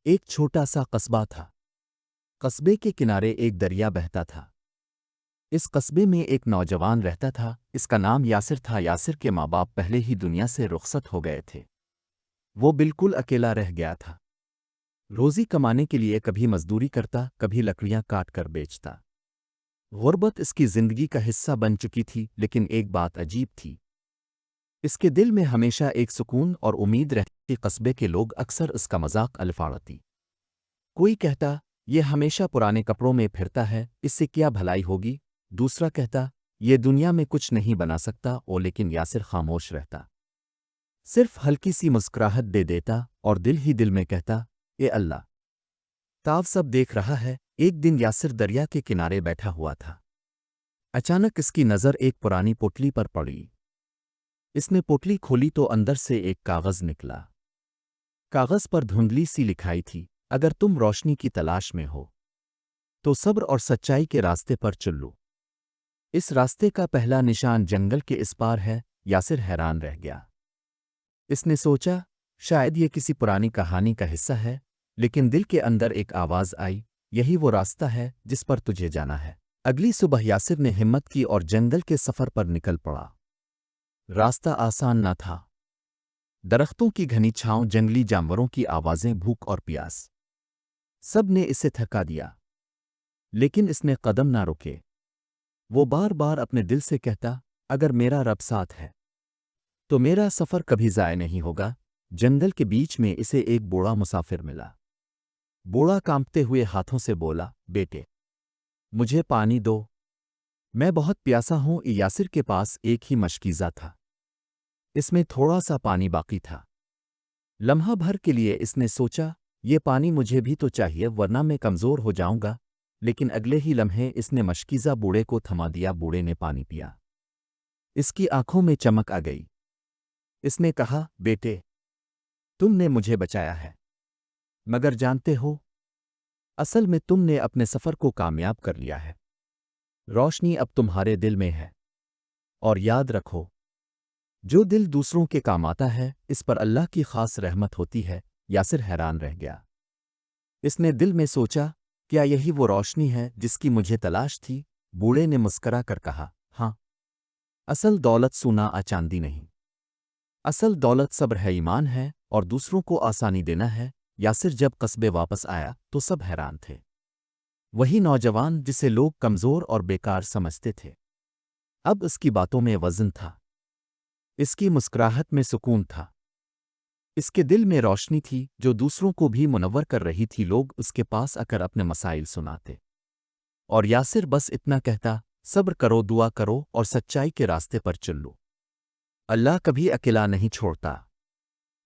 ایک چھوٹا سا قصبہ تھا۔ قصبے کے کنارے ایک دریا بہتا تھا۔ اس قصبے میں ایک نوجوان رہتا تھا، اس کا نام یاسر تھا۔ یاسر کے ماں باپ پہلے ہی دنیا سے رخصت ہو گئے تھے۔ وہ بالکل اکیلا رہ گیا تھا۔ روزی کمانے کے لیے کبھی مزدوری کرتا، کبھی لکڑیاں کاٹ کر بیچتا۔ غربت اس کی زندگی کا حصہ بن چکی تھی، لیکن ایک بات عجیب تھی۔ اس کے دل میں ہمیشہ ایک سکون اور امید رہتی۔ قصبے کے لوگ اکثر اس کا مذاق الفاڑتی۔ کوئی کہتا، یہ ہمیشہ پرانے کپڑوں میں پھرتا ہے، اس سے کیا بھلائی ہوگی؟ دوسرا کہتا، یہ دنیا میں کچھ نہیں بنا سکتا، لیکن یاسر خاموش رہتا۔ صرف ہلکی سی مسکراہٹ دے دیتا اور دل ہی دل میں کہتا، اے اللہ، تاو سب دیکھ رہا ہے۔ ایک دن یاسر دریا کے کنارے بیٹھا ہوا تھا۔ اچانک اس کی نظر ایک پرانی پوٹلی پر پڑی۔ اس نے پوٹلی کھولی تو اندر سے ایک کاغذ نکلا۔ کاغذ پر دھندلی سی لکھائی تھی، اگر تم روشنی کی تلاش میں ہو تو صبر اور سچائی کے راستے پر چلو۔ اس راستے کا پہلا نشان جنگل کے اس پار ہے۔ یاسر حیران رہ گیا۔ اس نے سوچا، شاید یہ کسی پرانی کہانی کا حصہ ہے، لیکن دل کے اندر ایک آواز آئی، یہی وہ راستہ ہے جس پر تجھے جانا ہے۔ اگلی صبح یاسر نے ہمت کی اور جنگل کے سفر پر نکل پڑا۔ راستہ آسان نہ تھا۔ درختوں کی گھنی چھاؤں، جنگلی جانوروں کی آوازیں، بھوک اور پیاس، سب نے اسے تھکا دیا۔ لیکن اس نے قدم نہ روکے۔ وہ بار بار اپنے دل سے کہتا، اگر میرا رب ساتھ ہے تو میرا سفر کبھی ضائع نہیں ہوگا۔ جنگل کے بیچ میں اسے ایک بوڑھا مسافر ملا۔ بوڑھا کانپتے ہوئے ہاتھوں سے بولا، بیٹے، مجھے پانی دو، میں بہت پیاسا ہوں۔ یاسر کے پاس ایک ہی مشکیزہ تھا، اس میں تھوڑا سا پانی باقی تھا۔ لمحہ بھر کے لیے اس نے سوچا، یہ پانی مجھے بھی تو چاہیے، ورنہ میں کمزور ہو جاؤں گا۔ لیکن اگلے ہی لمحے اس نے مشکیزہ بوڑھے کو تھما دیا۔ بوڑھے نے پانی پیا، اس کی آنکھوں میں چمک آ گئی۔ اس نے کہا، بیٹے، تم نے مجھے بچایا ہے، مگر جانتے ہو، اصل میں تم نے اپنے سفر کو کامیاب کر لیا ہے۔ روشنی اب تمہارے دل میں ہے، اور یاد رکھو، جو دل دوسروں کے کام آتا ہے، اس پر اللہ کی خاص رحمت ہوتی ہے۔ یاسر حیران رہ گیا۔ اس نے دل میں سوچا، کیا یہی وہ روشنی ہے جس کی مجھے تلاش تھی؟ بوڑھے نے مسکرا کر کہا، ہاں، اصل دولت سونا چاندی نہیں، اصل دولت صبر ہے، ایمان ہے، اور دوسروں کو آسانی دینا ہے۔ یاسر جب قصبے واپس آیا تو سب حیران تھے۔ وہی نوجوان جسے لوگ کمزور اور بیکار سمجھتے تھے، اب اس کی باتوں میں وزن تھا، اس کی مسکراہٹ میں سکون تھا، اس کے دل میں روشنی تھی جو دوسروں کو بھی منور کر رہی تھی۔ لوگ اس کے پاس آ کر اپنے مسائل سناتے، اور یاسر بس اتنا کہتا، صبر کرو، دعا کرو، اور سچائی کے راستے پر چلو۔ اللہ کبھی اکیلا نہیں چھوڑتا۔